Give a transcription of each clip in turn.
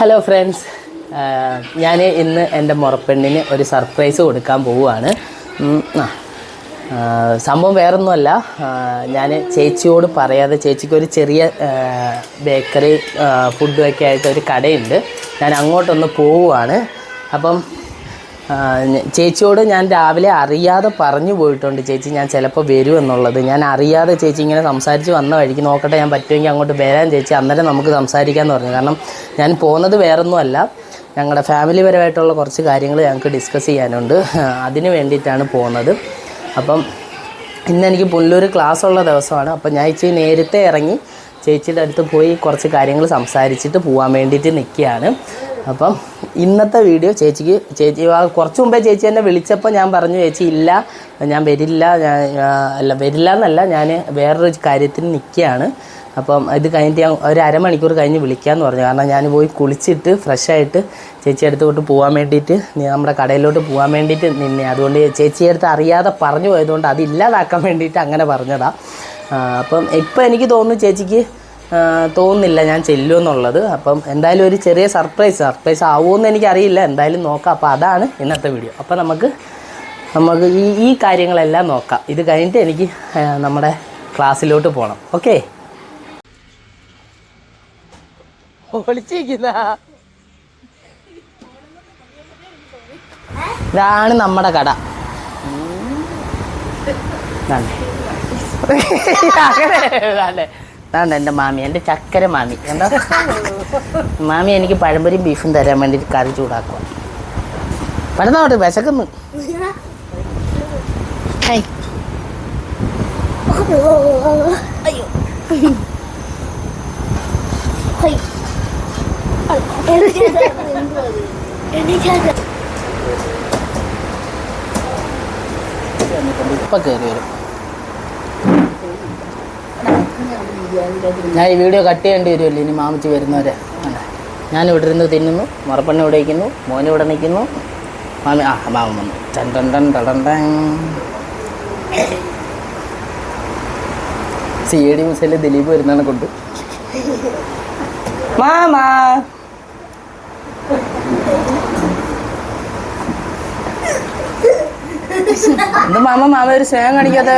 Hello friends, ഞാൻ ഇന്ന് എൻ്റെ മുറപ്പെണ്ണിന് ഒരു സർപ്രൈസ് കൊടുക്കാൻ പോവുകയാണ്. സംഭവം വേറൊന്നുമല്ല, ഞാൻ ചേച്ചിയോട് പറയാതെ ചേച്ചിക്ക് ഒരു ചെറിയ ബേക്കറി ഫുഡൊക്കെ ആയിട്ട് ഒരു കടയുണ്ട്. ഞാൻ അങ്ങോട്ടൊന്ന് പോവുകയാണ്. അപ്പം ചേച്ചിയോട് ഞാൻ രാവിലെ അറിയാതെ പറഞ്ഞു പോയിട്ടുണ്ട്, ചേച്ചി ഞാൻ ചിലപ്പോൾ വരും എന്നുള്ളത്. ഞാൻ അറിയാതെ ചേച്ചി ഇങ്ങനെ സംസാരിച്ച് വന്ന വഴിക്ക് നോക്കട്ടെ, ഞാൻ പറ്റുമെങ്കിൽ അങ്ങോട്ട് വരാൻ ചേച്ചി, അന്നേരം നമുക്ക് സംസാരിക്കാമെന്ന് പറഞ്ഞു. കാരണം ഞാൻ പോകുന്നത് വേറൊന്നുമല്ല, ഞങ്ങളുടെ ഫാമിലി പരമായിട്ടുള്ള കുറച്ച് കാര്യങ്ങൾ ഞങ്ങൾക്ക് ഡിസ്കസ് ചെയ്യാനുണ്ട്. അതിന് വേണ്ടിയിട്ടാണ് പോകുന്നത്. അപ്പം ഇന്നെനിക്ക് പുല്ലൂർ ക്ലാസ്സുള്ള ദിവസമാണ്. അപ്പം ഞാൻ ഇച്ചിരി നേരത്തെ ഇറങ്ങി ചേച്ചിയുടെ അടുത്ത് പോയി കുറച്ച് കാര്യങ്ങൾ സംസാരിച്ചിട്ട് പോകാൻ വേണ്ടിയിട്ട് നിൽക്കുകയാണ്. അപ്പം ഇന്നത്തെ വീഡിയോ ചേച്ചി കുറച്ച് മുമ്പേ ചേച്ചി എന്നെ വിളിച്ചപ്പോൾ ഞാൻ പറഞ്ഞു, ചേച്ചി ഇല്ല ഞാൻ വരില്ല, വരില്ല എന്നല്ല, ഞാൻ വേറൊരു കാര്യത്തിന് നിൽക്കുകയാണ്. അപ്പം ഇത് കഴിഞ്ഞിട്ട് ഞാൻ ഒരു അരമണിക്കൂർ കഴിഞ്ഞ് വിളിക്കാമെന്ന് പറഞ്ഞു. കാരണം ഞാൻ പോയി കുളിച്ചിട്ട് ഫ്രഷായിട്ട് ചേച്ചിയുടെ അടുത്തോട്ട് പോകാൻ വേണ്ടിയിട്ട്, നമ്മുടെ കടയിലോട്ട് പോകാൻ വേണ്ടിയിട്ട് നിന്നെ. അതുകൊണ്ട് ചേച്ചിയുടെ അടുത്ത് അറിയാതെ പറഞ്ഞു പോയതുകൊണ്ട് അതില്ലാതാക്കാൻ വേണ്ടിയിട്ട് അങ്ങനെ പറഞ്ഞതാണ്. അപ്പം ഇപ്പം എനിക്ക് തോന്നുന്നു ചേച്ചിക്ക് തോന്നുന്നില്ല ഞാൻ ചെല്ലുമെന്നുള്ളത്. അപ്പം എന്തായാലും ഒരു ചെറിയ സർപ്രൈസ് ആവുമെന്ന് എനിക്കറിയില്ല, എന്തായാലും നോക്കാം. അപ്പോൾ അതാണ് ഇന്നത്തെ വീഡിയോ. അപ്പോൾ നമുക്ക് ഈ കാര്യങ്ങളെല്ലാം നോക്കാം. ഇത് കഴിഞ്ഞിട്ട് എനിക്ക് നമ്മുടെ ക്ലാസ്സിലോട്ട് പോകണം. ഓക്കെ, ഒളിച്ചിരിക്കുന്ന ഇതാണ് നമ്മുടെ കട. അതാണ് എൻ്റെ മാമി, എൻ്റെ ചക്കര മാമി. എന്താ മാമി എനിക്ക് പഴംപൊരിയും ബീഫും തരാൻ വേണ്ടിയിട്ട് കറി ചൂടാക്കുക. പടന്നോട്ട് വിശക്കുന്നു. ഇപ്പൊ കയറി വരും. ഞാൻ ഈ വീഡിയോ കട്ട് ചെയ്യേണ്ടി വരുമല്ലോ ഇനി മാമിച്ച് വരുന്നവരെ. ഞാൻ ഇവിടെ ഇരുന്ന് തിന്നുന്നു, മുറപ്പെണ്ണ് ഇവിടെ ഇരിക്കുന്നു, മോന് ഇവിടെ നിൽക്കുന്നു, മാമി മാമ വന്നു. CID മുസയിലെ ദിലീപ് വരുന്നതാണ് കൊണ്ട്. മാമാ എന്ത് മാമ ഒരു സ്നേഹം കാണിക്കാതെ?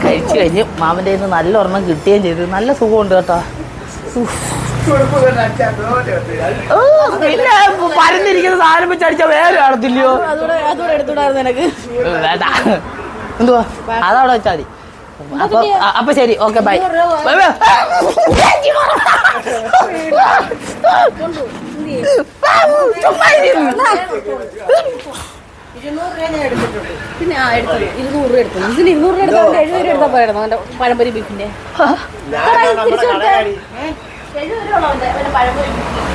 കഴിച്ചു കഴിഞ്ഞു. മാമൻ്റെ കയ്യിൽ നിന്ന് നല്ല ഒരെണ്ണം കിട്ടുകയും ചെയ്തു. നല്ല സുഖമുണ്ട് കേട്ടോ. പിന്നെ പരന്നിരിക്കുന്ന സാധനം വെച്ച് അടിച്ചാൽ വേറെ കാണത്തില്ലയോ? വേണ്ട, എന്തുവാ അതവിടെ വെച്ചാൽ മതി. അപ്പൊ ശരി, ഓക്കെ, ബൈ. പിന്നെ 200 രൂപ എടുത്തു. ഇതിന് 200 രൂപ എടുത്താൽ 70 രൂപ എടുത്താൽ പോയിരുന്നു അവൻ്റെ പഴംപൊരി ബീഫിന്റെ.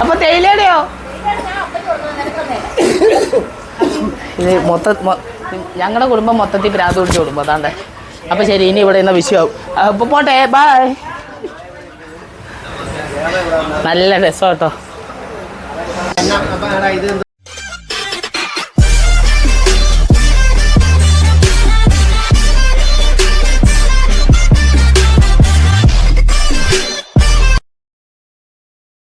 അപ്പൊ തേയിലയുടെയോ? ഇത് ഞങ്ങളുടെ കുടുംബം മൊത്തത്തിൽ ഭ്രാന്ത് പിടിച്ച കുടുംബം അതാണ്ട്. അപ്പൊ ശരി, ഇനി ഇവിടെ നിന്ന് വിഷയമാവും. അപ്പൊ പോട്ടെ, ബൈ. നല്ല രസം കേട്ടോ.